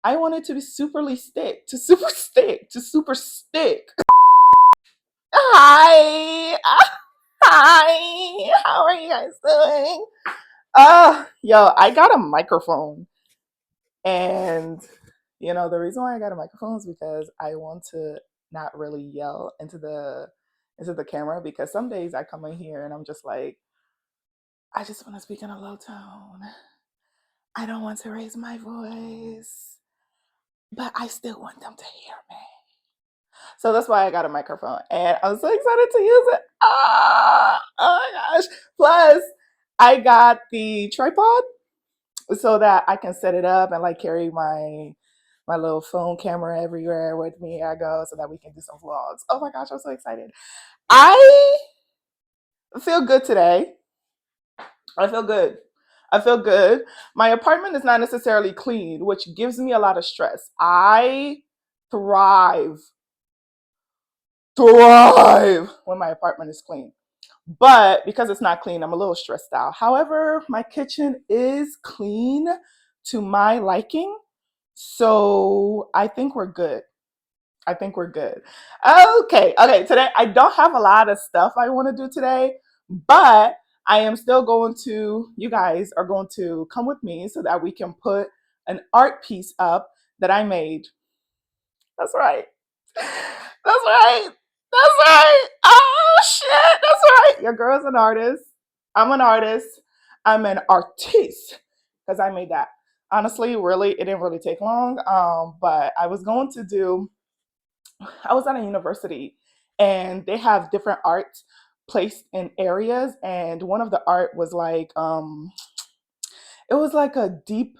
I want it to be superly stick, to super stick, to super stick. Hi. Hi. How are you guys doing? Yo, I got a microphone. And the reason why I got a microphone is because I want to not really yell into the camera, because some days I come in here and I'm just like, I just want to speak in a low tone. I don't want to raise my voice, but I still want them to hear me. So that's why I got a microphone, and I'm so excited to use it. Oh my gosh. Plus, I got the tripod so that I can set it up and like carry my little phone camera everywhere with me I go, so that we can do some vlogs. Oh my gosh, I'm so excited. I feel good today. I feel good. I feel good. My apartment is not necessarily clean, which gives me a lot of stress. I thrive, thrive when my apartment is clean. But because it's not clean, I'm a little stressed out. However, my kitchen is clean to my liking. So I think we're good. I think we're good. Okay, okay. Today I don't have a lot of stuff I want to do today, but I am still going to, you guys are going to come with me so that we can put an art piece up that I made. That's right. That's right. That's right. Oh shit. That's right. Your girl's an artist. I'm an artist. I'm an artiste because I made that. Honestly, really, it didn't really take long. But I was at a university and they have different arts placed in areas, and one of the art was like it was like a deep,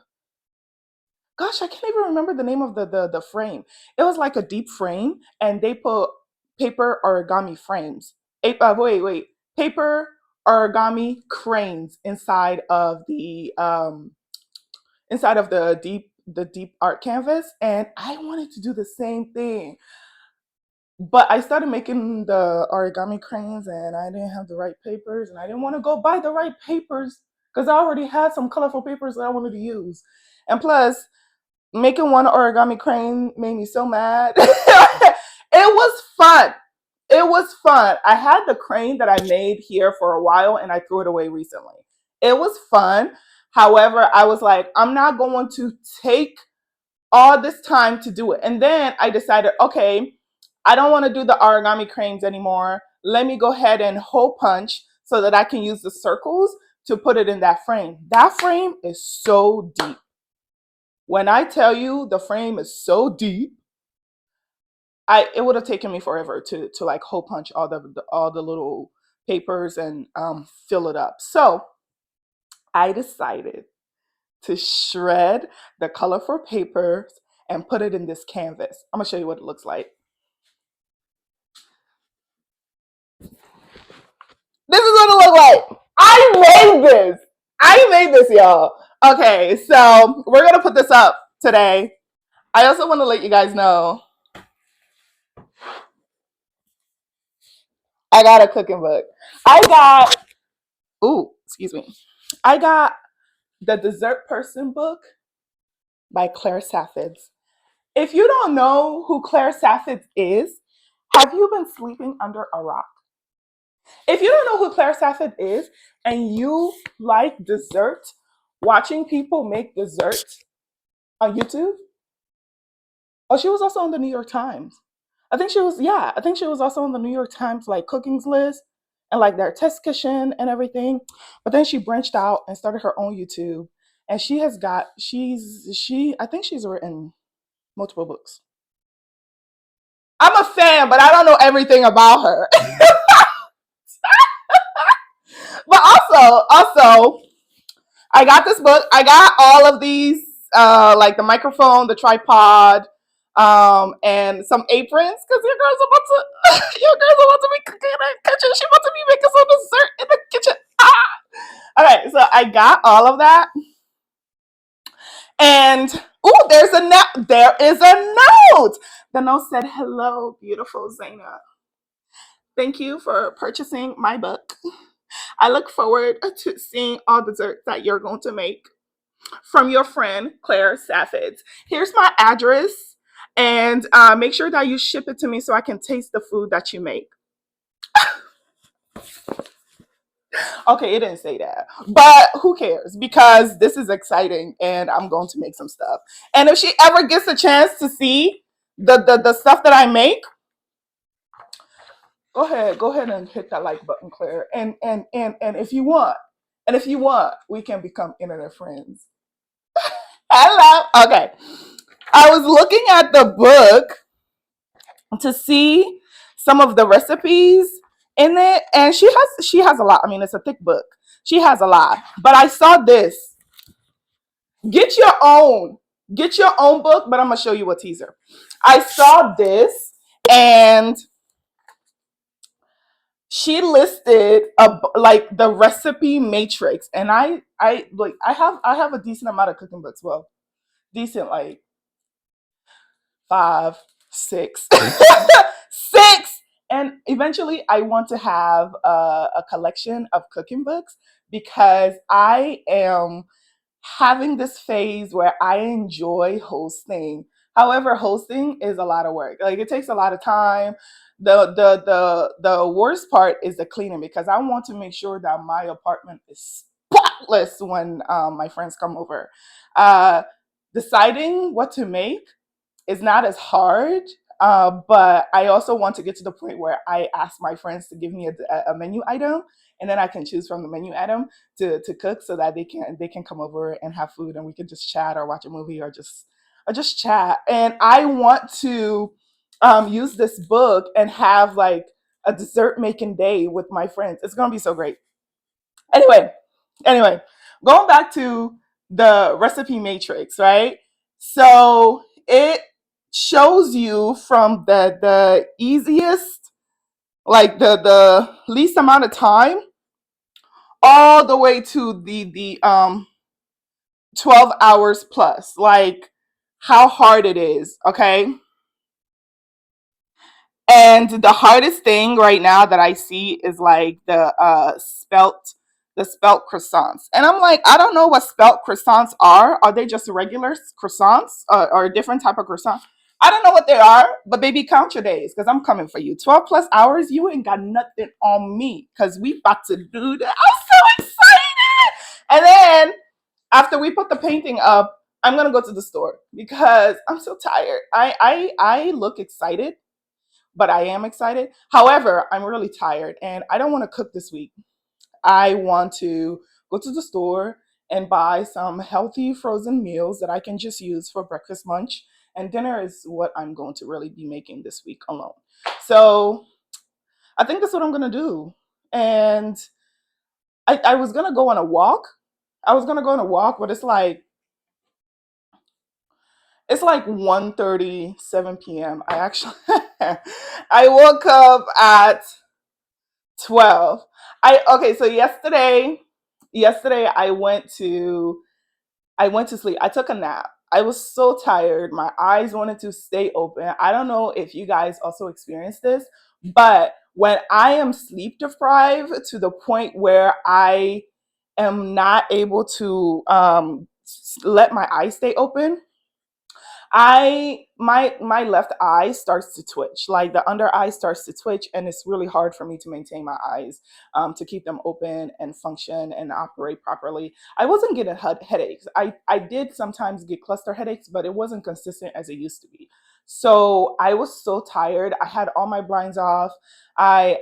gosh, I can't even remember the name of the frame. It was like a deep frame, and they put paper origami frames. Wait, paper origami cranes inside of the deep art canvas, and I wanted to do the same thing. But I started making the origami cranes and I didn't have the right papers, and I didn't want to go buy the right papers because I already had some colorful papers that I wanted to use. And plus, making one origami crane made me so mad. It was fun. It was fun. I had the crane that I made here for a while and I threw it away recently. It was fun. However, I was like, I'm not going to take all this time to do it. And then I decided, okay, I don't want to do the origami cranes anymore. Let me go ahead and hole punch so that I can use the circles to put it in that frame. That frame is so deep. When I tell you the frame is so deep, it would have taken me forever to like hole punch all the little papers and fill it up. So I decided to shred the colorful papers and put it in this canvas. I'm gonna show you what it looks like. This is what it looks like. I made this, y'all. Okay, so we're gonna put this up today. I also want to let you guys know I got a cooking book. I got, ooh, excuse me. I got the Dessert Person book by Claire Safids. If you don't know who Claire Safids is, have you been sleeping under a rock? If you don't know who Claire Safids is and you like dessert, watching people make dessert on YouTube, oh, she was also on the New York Times. I think she was also on the New York Times like cooking's list and like their test kitchen and everything. But then she branched out and started her own YouTube. And I think she's written multiple books. I'm a fan, but I don't know everything about her. But also, I got this book. I got all of these, like the microphone, the tripod, and some aprons because your girl's about to be cooking in the kitchen. She about to be making some dessert in the kitchen. Ah! Okay, so I got all of that, and there's a note. There is a note. The note said, "Hello, beautiful Zaina. Thank you for purchasing my book. I look forward to seeing all the desserts that you're going to make. from your friend Claire Saffids. Here's my address, and make sure that you ship it to me so I can taste the food that you make. Okay, it didn't say that, but who cares? Because this is exciting, and I'm going to make some stuff. And if she ever gets a chance to see the stuff that I make, go ahead and hit that like button, Claire. And if you want, we can become internet friends. Hello. Okay. I was looking at the book to see some of the recipes in it, and she has a lot. I mean, it's a thick book. She has a lot. But I saw this. Get your own. Get your own book, but I'm gonna show you a teaser. I saw this, and she listed like the recipe matrix, and I have a decent amount of cooking books. Well, decent, like five, six, six. And eventually, I want to have a collection of cooking books because I am having this phase where I enjoy hosting. However, hosting is a lot of work. Like it takes a lot of time. The worst part is the cleaning because I want to make sure that my apartment is spotless when my friends come over. Uh, Deciding what to make is not as hard. But I also want to get to the point where I ask my friends to give me a menu item, and then I can choose from the menu item to cook so that they can come over and have food, and we can just chat or watch a movie or just chat. And I want to use this book and have like a dessert making day with my friends. It's gonna be so great. Anyway, anyway, going back to the recipe matrix, right? So it shows you from the easiest, like the least amount of time, all the way to the 12 hours plus, like how hard it is, okay? And the hardest thing right now that I see is like the spelt croissants. And I'm like, I don't know what spelt croissants are. Are they just regular croissants or a different type of croissant? I don't know what they are, but baby, count your days because I'm coming for you. 12 plus hours, you ain't got nothing on me because we about to do that. I'm so excited. And then after we put the painting up, I'm gonna go to the store because I'm so tired. I look excited, but I am excited. However, I'm really tired and I don't want to cook this week. I want to go to the store and buy some healthy frozen meals that I can just use for breakfast, lunch, and dinner is what I'm going to really be making this week alone. So I think that's what I'm going to do. And I was going to go on a walk. I was going to go on a walk, but it's like 1:37 p.m. I actually I woke up at 12. I Okay, so yesterday I went to sleep. I took a nap. I was so tired. My eyes wanted to stay open. I don't know if you guys also experience this, but when I am sleep deprived to the point where I am not able to let my eyes stay open, my left eye starts to twitch, like the under eye starts to twitch, and it's really hard for me to maintain my eyes, to keep them open and function and operate properly. I wasn't getting headaches. I did sometimes get cluster headaches, but it wasn't consistent as it used to be. So I was so tired. I had all my blinds off. I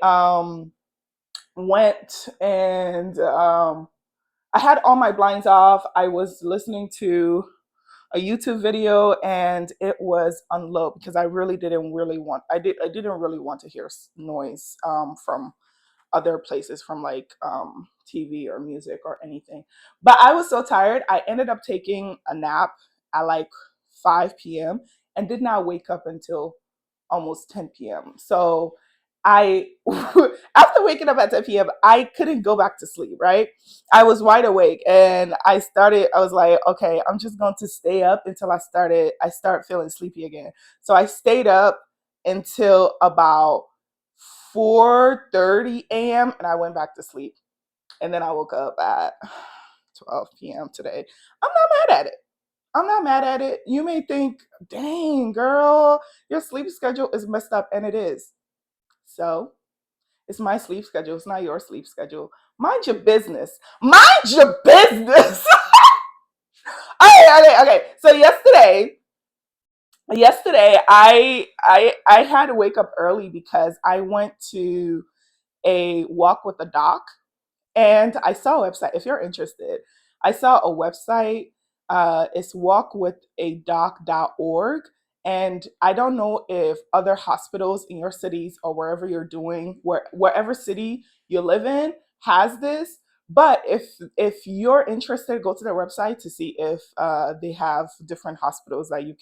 went and I had all my blinds off. I was listening to a YouTube video and it was on low because I didn't really want to hear noise from other places, from like TV or music or anything. But I was so tired. I ended up taking a nap at like 5 p.m. and did not wake up until almost 10 p.m. So I, after waking up at 10 p.m., I couldn't go back to sleep, right? I was wide awake and I was like, okay, I'm just going to stay up until I start feeling sleepy again. So I stayed up until about 4:30 a.m. and I went back to sleep. And then I woke up at 12 p.m. today. I'm not mad at it. I'm not mad at it. You may think, dang, girl, your sleep schedule is messed up, and it is. So it's my sleep schedule. It's not your sleep schedule. Mind your business. Mind your business. Okay, okay, okay. So yesterday, I had to wake up early because I went to a walk with the doc, and I saw a website. If you're interested, I saw a website. It's walkwithadoc.org. And I don't know if other hospitals in your cities or wherever you're doing, wherever city you live in, has this. But if you're interested, go to their website to see if they have different hospitals that you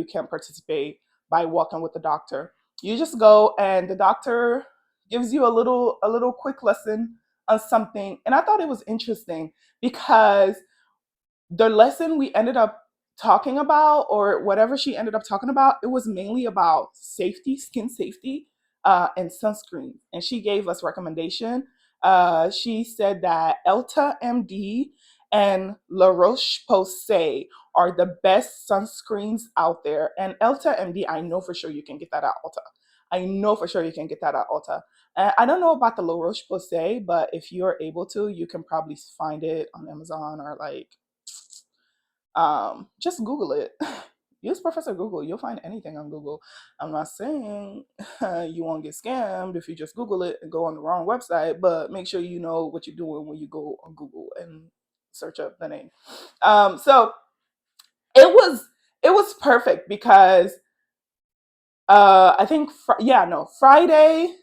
can participate by walking with the doctor. You just go, and the doctor gives you a little quick lesson on something. And I thought it was interesting because the lesson we ended up talking about, or whatever she ended up talking about, it was mainly about safety, skin safety, and sunscreen. And she gave us recommendation. She said that Elta MD and La Roche Posay are the best sunscreens out there. And Elta MD, I know for sure you can get that at Ulta. I know for sure you can get that at Ulta. I don't know about the La Roche Posay, but if you're able to, you can probably find it on Amazon, or like just Google it. Use Professor Google. You'll find anything on Google. I'm not saying you won't get scammed if you just Google it and go on the wrong website, but make sure you know what you're doing when you go on Google and search up the name. So it was it was perfect because I think Friday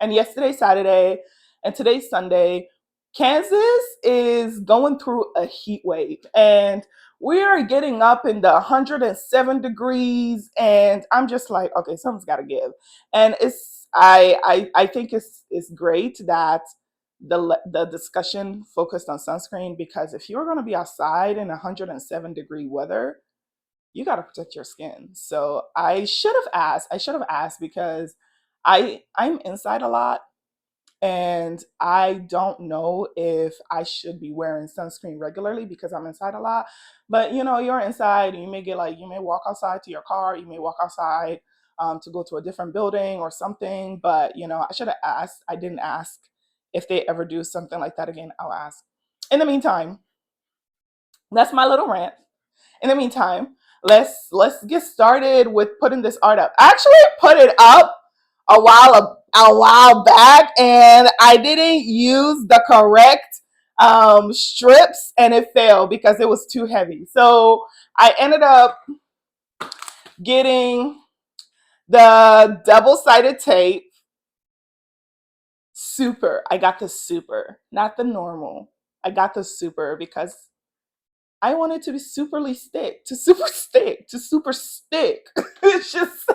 and yesterday Saturday and today Sunday, Kansas is going through a heat wave, and we are getting up in the 107 degrees, and I'm just like, okay, something's got to give. And I think it's great that the discussion focused on sunscreen, because if you're going to be outside in 107-degree weather, you got to protect your skin. So I should have asked. I should have asked because I'm inside a lot, and I don't know if I should be wearing sunscreen regularly because I'm inside a lot. But you're inside, and you may walk outside to your car, you may walk outside to go to a different building or something. But I should have asked. I didn't ask. If they ever do something like that again, I'll ask. In the meantime, that's my little rant. In the meantime, let's get started with putting this art up. I actually put it up a while back, and I didn't use the correct strips, and it failed because it was too heavy. So I ended up getting the double-sided tape. Super. I got the super, not the normal. I got the super because I want it to be superly stick, to super stick, to super stick. It's just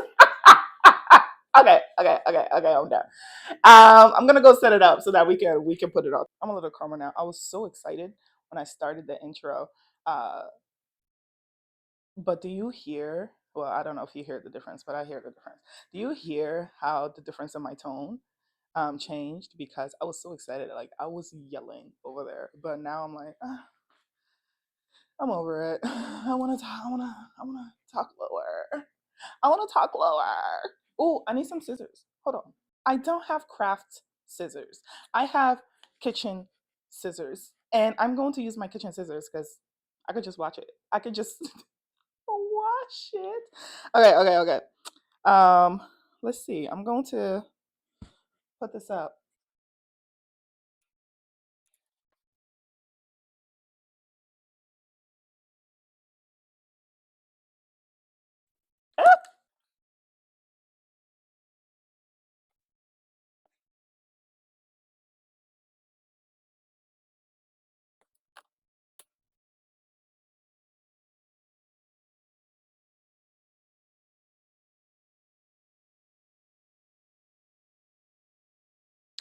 okay, okay, okay, okay. I'm done. I'm gonna go set it up so that we can put it up. I'm a little calmer now. I was so excited when I started the intro. Uh, but do you hear? Well, I don't know if you hear the difference, but I hear the difference. Do you hear how the difference in my tone changed? Because I was so excited, like I was yelling over there, but now I'm like, I'm over it. I want to talk. I want to talk lower. I want to talk lower. Oh, I need some scissors. Hold on. I don't have craft scissors. I have kitchen scissors, and I'm going to use my kitchen scissors because I could just watch it. I could just watch it. Okay, okay, okay. Um, let's see. I'm going to put this up.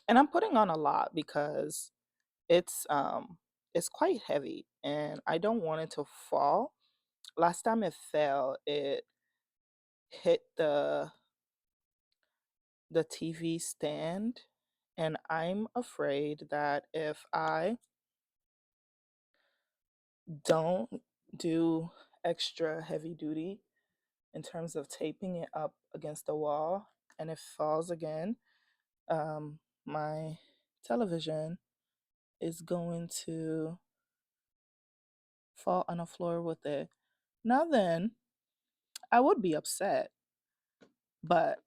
And I'm putting on a lot because it's um it's quite heavy, and I don't want it to fall. Last time it fell, it hit the TV stand, and I'm afraid that if I don't do extra heavy duty in terms of taping it up against the wall, and it falls again, my television is going to fall on the floor with it. Now then, I would be upset, but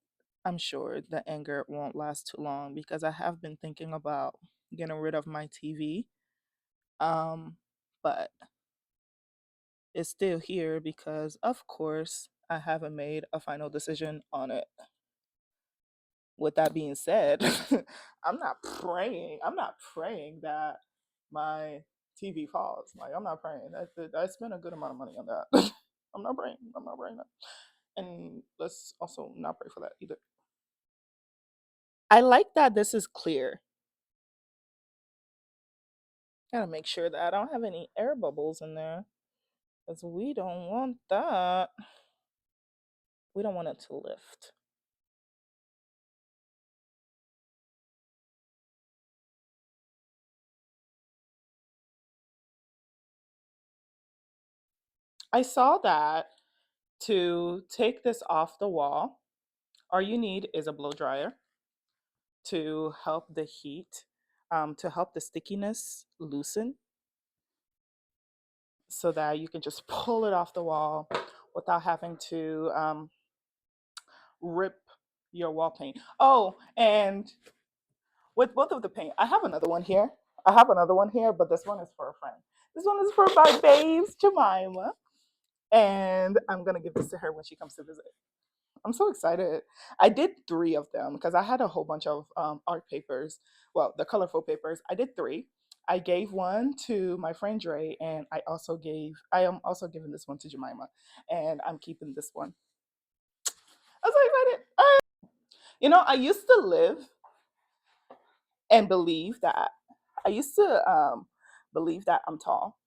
I'm sure the anger won't last too long because I have been thinking about getting rid of my TV. Um, but it's still here because, of course, I haven't made a final decision on it. With that being said, I'm not praying that my TV falls. Like, I'm not praying. I spent a good amount of money on that. I'm not praying. I'm not praying that. And let's also not pray for that either. I like that this is clear. Gotta make sure that I don't have any air bubbles in there because we don't want that. We don't want it to lift. I saw that to take this off the wall, all you need is a blow dryer to help the heat, to help the stickiness loosen so that you can just pull it off the wall without having to rip your wall paint. Oh, and with both of the paint, I have another one here. I have another one here, but this one is for a friend. This one is for my babes, Jemima. And I'm going to give this to her when she comes to visit. I'm so excited. I did three of them because I had a whole bunch of art papers. Well, the colorful papers. I did three. I gave one to my friend Dre, and I am also giving this one to Jemima, and I'm keeping this one. I'm so excited. You know, I used to live and believe that I used to believe that I'm tall,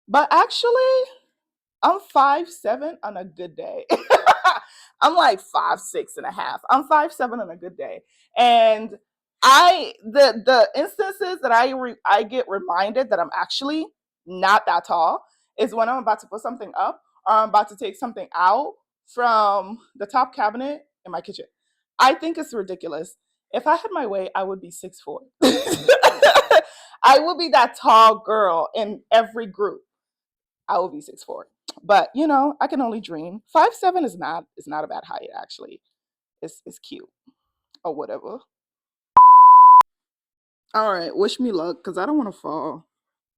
but actually, I'm 5'7" on a good day. I'm like 5'6.5". I'm 5'7" on a good day, and the instances that I get reminded that I'm actually not that tall is when I'm about to put something up or I'm about to take something out from the top cabinet in my kitchen. I think it's ridiculous. If I had my way, I would be 6'4". I would be that tall girl in every group. I will be 6'4". But you know, I can only dream. 5'7" is not a bad height actually. It's cute or whatever. All right, wish me luck because I don't want to fall.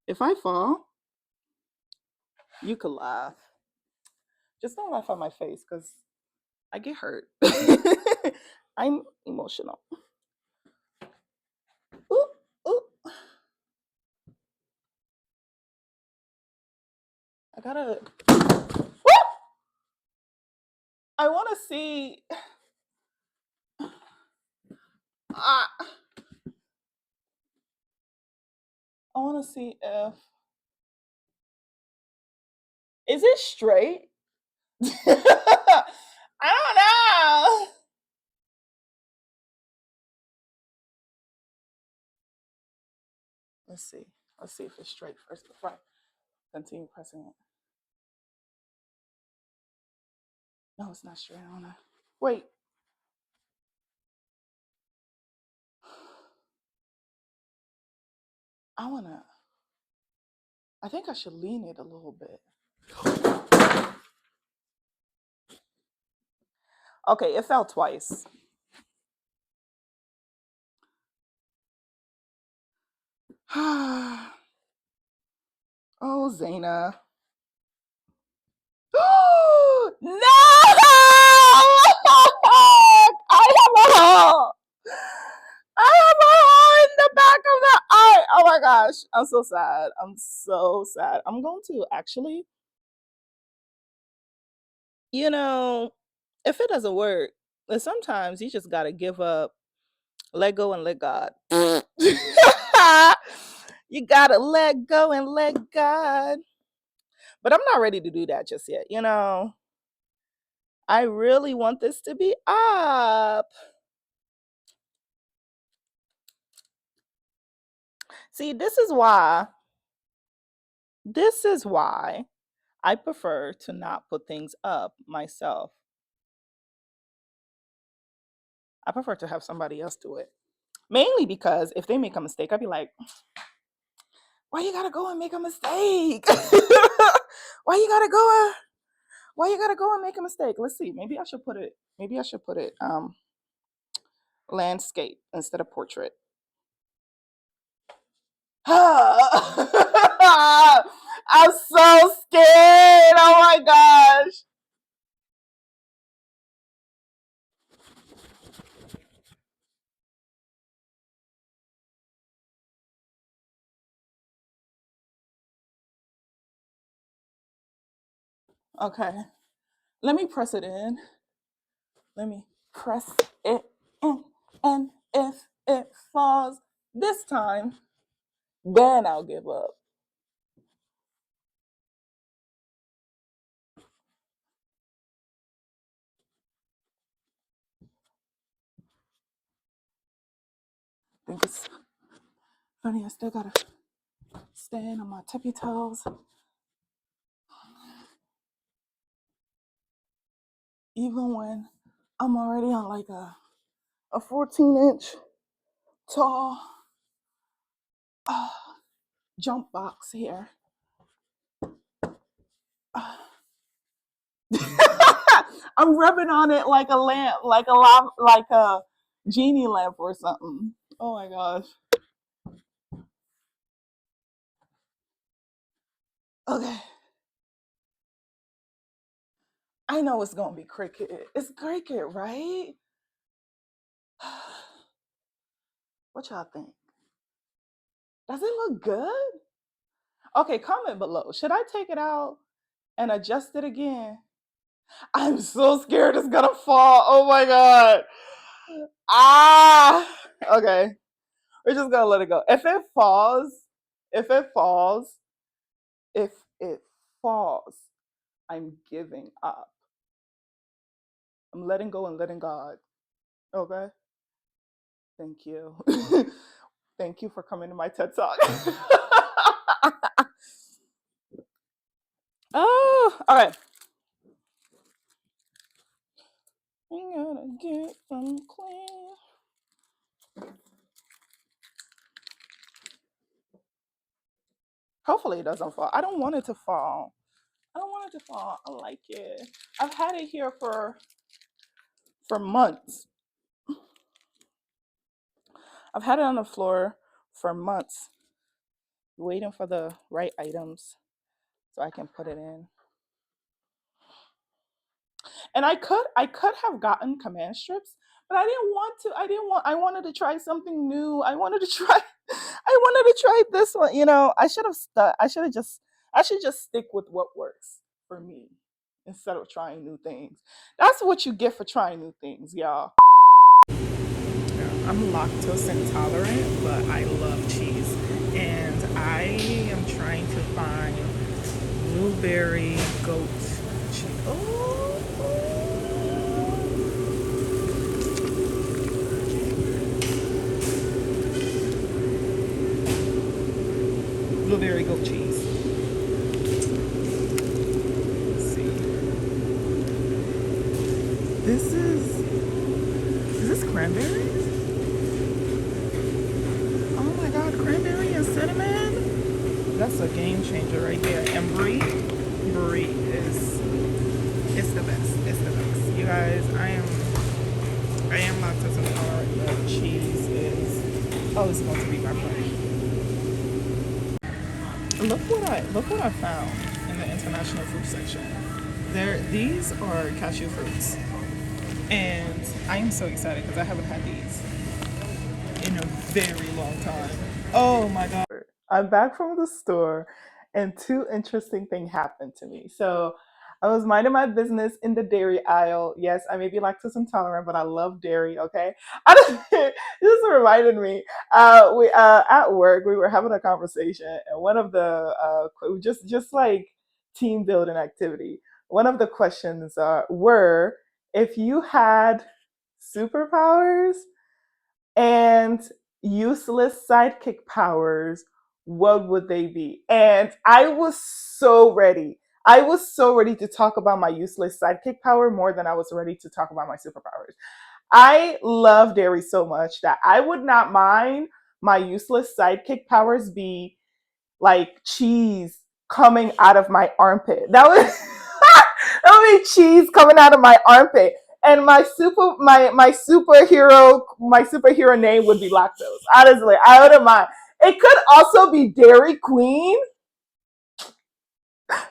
If I fall, you could laugh. Just don't laugh at my face because I get hurt. I'm emotional. Ooh, ooh. I gotta. Woo! I want to see. I want to see if is it straight. I don't know. Let's see. Let's see if it's straight first before I continue pressing it. No, it's not straight. I wanna wait. I wanna. I think I should lean it a little bit. Okay, it fell twice. Oh, Zaina. No! I have a hole. I have a hole in the back of the eye. Oh my gosh. I'm so sad. I'm so sad. I'm going to actually, you know, if it doesn't work, then sometimes you just got to give up, let go, and let God. You got to let go and let God. But I'm not ready to do that just yet. You know, I really want this to be up. See, this is why This is why I prefer to not put things up myself. I prefer to have somebody else do it. Mainly because if they make a mistake, I'd be like, why you gotta go and make a mistake? why you gotta go why you gotta go and make a mistake? Let's see. Maybe I should put it landscape instead of portrait. I'm so scared. Oh my gosh. Okay. Let me press it in. Let me press it in. And if it falls this time, then I'll give up. I think it's funny. I still gotta stand on my tippy toes. Even when I'm already on like a 14-inch tall uh, jump box here. I'm rubbing on it like a lamp, like a genie lamp or something. Oh my gosh. Okay. I know it's gonna be cricket. It's cricket, right? What y'all think? Does it look good? Okay, comment below. Should I take it out and adjust it again? I'm so scared it's gonna fall. Oh my god. Ah. Okay. We're just gonna let it go. If it falls, if it falls, I'm giving up. I'm letting go and letting God. Okay. Thank you. Thank you for coming to my TED Talk. Oh, all right. We gotta get them clean. Hopefully it doesn't fall. I don't want it to fall. I don't want it to fall. I like it. I've had it here for months. I've had it on the floor for months, waiting for the right items so I can put it in. And I could have gotten command strips, but I didn't want to. I wanted to try something new. I wanted to try I wanted to try this one. I should have stuck. I should just stick with what works for me instead of trying new things. That's what you get for trying new things, y'all. I'm lactose intolerant, but I love cheese. And I am trying to find blueberry goat cheese. Oh, blueberry goat cheese. Let's see. Is this cranberries? Oh my god, cranberry and cinnamon? That's a game changer right there. And brie is it's the best. It's the best. You guys, I am lactose intolerant, but cheese is always going to be my friend. Look what I found in the international fruit section. These are cashew fruits, and I am so excited because I haven't had these in a very long time. Oh my god. I'm back from the store and two interesting things happened to me. So I was minding my business in the dairy aisle. Yes, I may be lactose intolerant, but I love dairy, okay? This reminded me. We at work we were having a conversation and one of the just like team building activity. One of the questions were if you had superpowers and useless sidekick powers, what would they be? And I was so ready. I was so ready to talk about my useless sidekick power more than I was ready to talk about my superpowers. I love dairy so much that I would not mind my useless sidekick powers be like cheese coming out of my armpit. That was that would be cheese coming out of my armpit. And my superhero name would be lactose. Honestly, I wouldn't mind. It could also be Dairy Queen,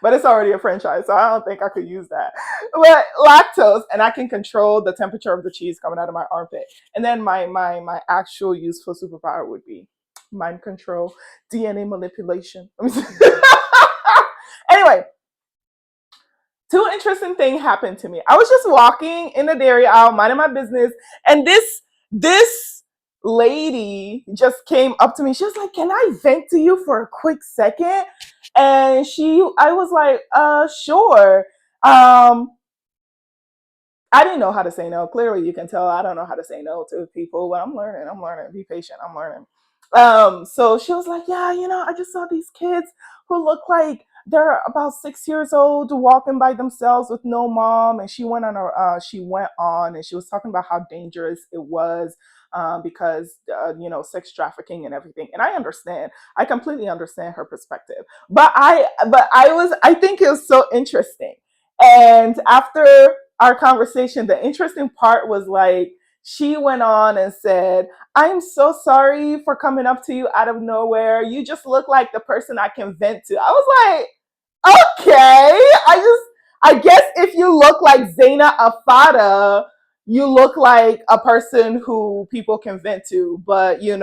but it's already a franchise, so I don't think I could use that. But lactose, and I can control the temperature of the cheese coming out of my armpit. And then my actual useful superpower would be mind control, DNA manipulation. Anyway, two interesting things happened to me. I was just walking in the dairy aisle, minding my business, and this lady just came up to me. She was like, "Can I vent to you for a quick second?" And I was like, sure. I didn't know how to say no. Clearly, you can tell I don't know how to say no to people, but I'm learning. I'm learning. Be patient. I'm learning. So she was like, "Yeah, I just saw these kids who look like they're about 6 years old walking by themselves with no mom." And she went on and she was talking about how dangerous it was because sex trafficking and everything. And I understand. I completely understand her perspective. I think it was so interesting. And after our conversation, the interesting part was like she went on and said, "I'm so sorry for coming up to you out of nowhere. You just look like the person I can vent to." I was like, okay. I guess if you look like Zaina Afada, you look like a person who people can vent to. But I don't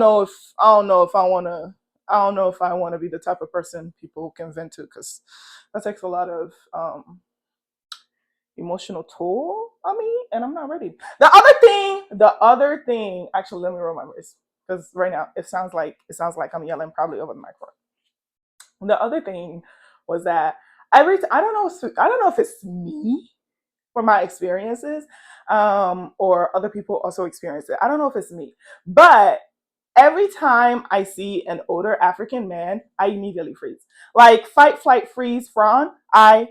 know if I don't know if I wanna I don't know if I want to be the type of person people can vent to, because that takes a lot of emotional toll on me, and I'm not ready. The other thing, actually, let me roll my voice because right now it sounds like I'm yelling probably over the microphone. The other thing was that I don't know if it's me for my experiences, or other people also experience it. I don't know if it's me, but every time I see an older African man, I immediately freeze. Like fight, flight, freeze, fawn. I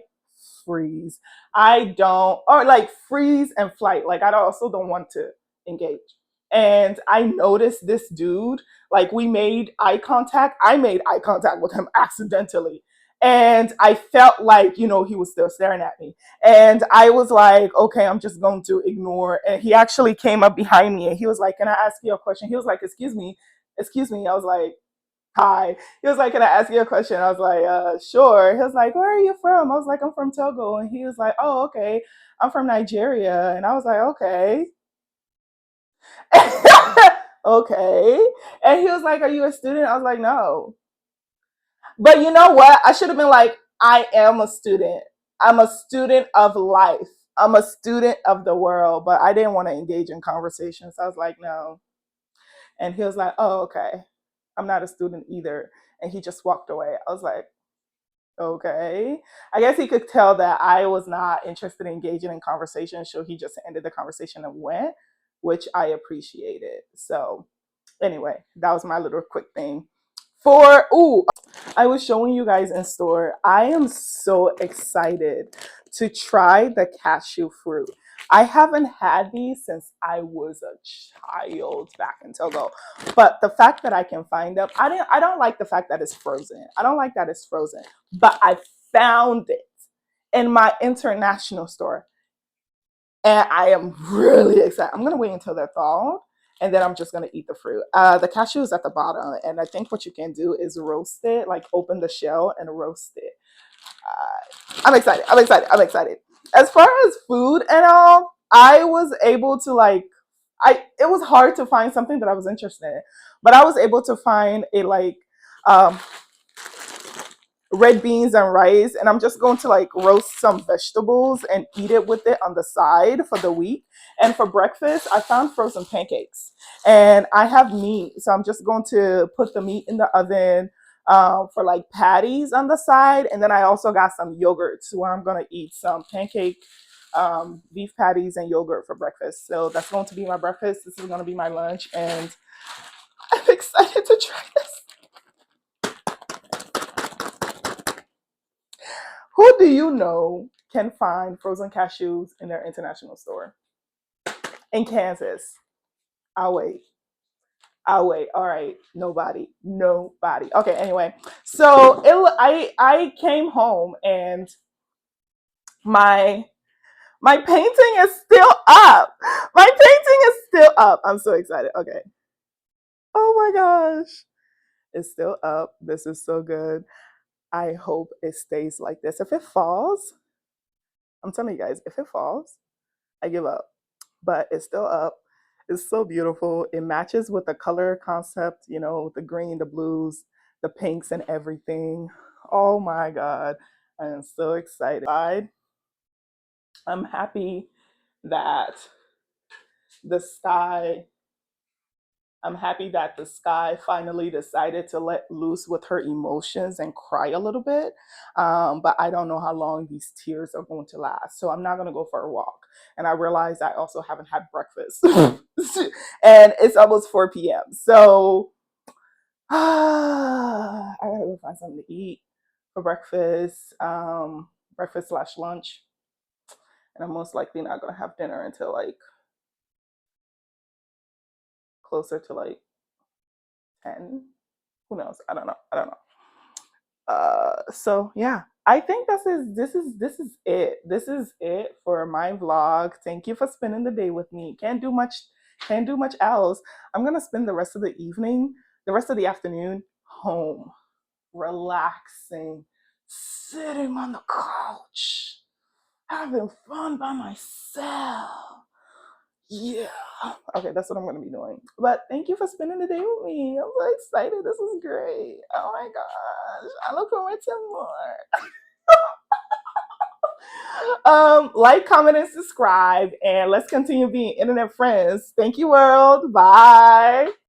freeze. I don't, or like freeze and flight. Like I also don't want to engage. And I noticed this dude, like we made eye contact. I made eye contact with him accidentally. And I felt like, he was still staring at me. And I was like, okay, I'm just going to ignore. And he actually came up behind me and he was like, "Can I ask you a question?" He was like, "Excuse me, excuse me." I was like, "Hi." He was like, "Can I ask you a question?" I was like, sure. He was like, "Where are you from?" I was like, "I'm from Togo." And he was like, "Oh, okay. I'm from Nigeria." And I was like, "Okay." Okay. And he was like, "Are you a student?" I was like, "No." But you know what? I should have been like, "I am a student. I'm a student of life. I'm a student of the world." But I didn't want to engage in conversations. So I was like, "No." And he was like, "Oh, okay. I'm not a student either." And he just walked away. I was like, "Okay." I guess he could tell that I was not interested in engaging in conversation. So he just ended the conversation and went, which I appreciated. So anyway, that was my little quick thing. I was showing you guys in store. I am so excited to try the cashew fruit. I haven't had these since I was a child back in Togo. But the fact that I can find them, I don't like the fact that it's frozen. I don't like that it's frozen. But I found it in my international store. And I am really excited. I'm gonna wait until they're thawed, and then I'm just gonna eat the fruit. The cashew is at the bottom, and I think what you can do is roast it, like open the shell and roast it. I'm excited. I'm excited. I'm excited. As far as food and all, I was able to like. It was hard to find something that I was interested in, but I was able to find a um, red beans and rice, and I'm just going to like roast some vegetables and eat it with it on the side for the week. And for breakfast I found frozen pancakes, and I have meat, so I'm just going to put the meat in the oven for like patties on the side. And then I also got some yogurts where I'm going to eat some pancake, beef patties and yogurt for breakfast. So that's going to be my breakfast. This is going to be my lunch, and I'm excited to try this. Who do you know can find frozen cashews in their international store in Kansas? I'll wait. I'll wait. All right. Nobody. Nobody. Okay. Anyway, so I came home and my my painting is still up. My painting is still up. I'm so excited. Okay. Oh my gosh. It's still up. This is so good. I hope it stays like this. If it falls, I'm telling you guys, if it falls, I give up. But it's still up. It's so beautiful. It matches with the color concept, the green, the blues, the pinks, and everything. Oh my God. I am so excited. I'm happy that the sky I'm happy that the sky finally decided to let loose with her emotions and cry a little bit. But I don't know how long these tears are going to last. So I'm not going to go for a walk. And I realized I also haven't had breakfast. And it's almost 4 p.m. So I gotta go find something to eat for breakfast, breakfast slash lunch. And I'm most likely not going to have dinner until like closer to like 10. Who knows? I don't know. I don't know. So yeah, I think this is it. This is it for my vlog. Thank you for spending the day with me. Can't do much else. I'm gonna spend the rest of the evening, the rest of the afternoon home, relaxing, sitting on the couch, having fun by myself. Yeah. Okay, that's what I'm gonna be doing. But thank you for spending the day with me. I'm so excited. This is great. Oh my gosh. I look forward to more. Like, comment, and subscribe, and let's continue being internet friends. Thank you, world. Bye.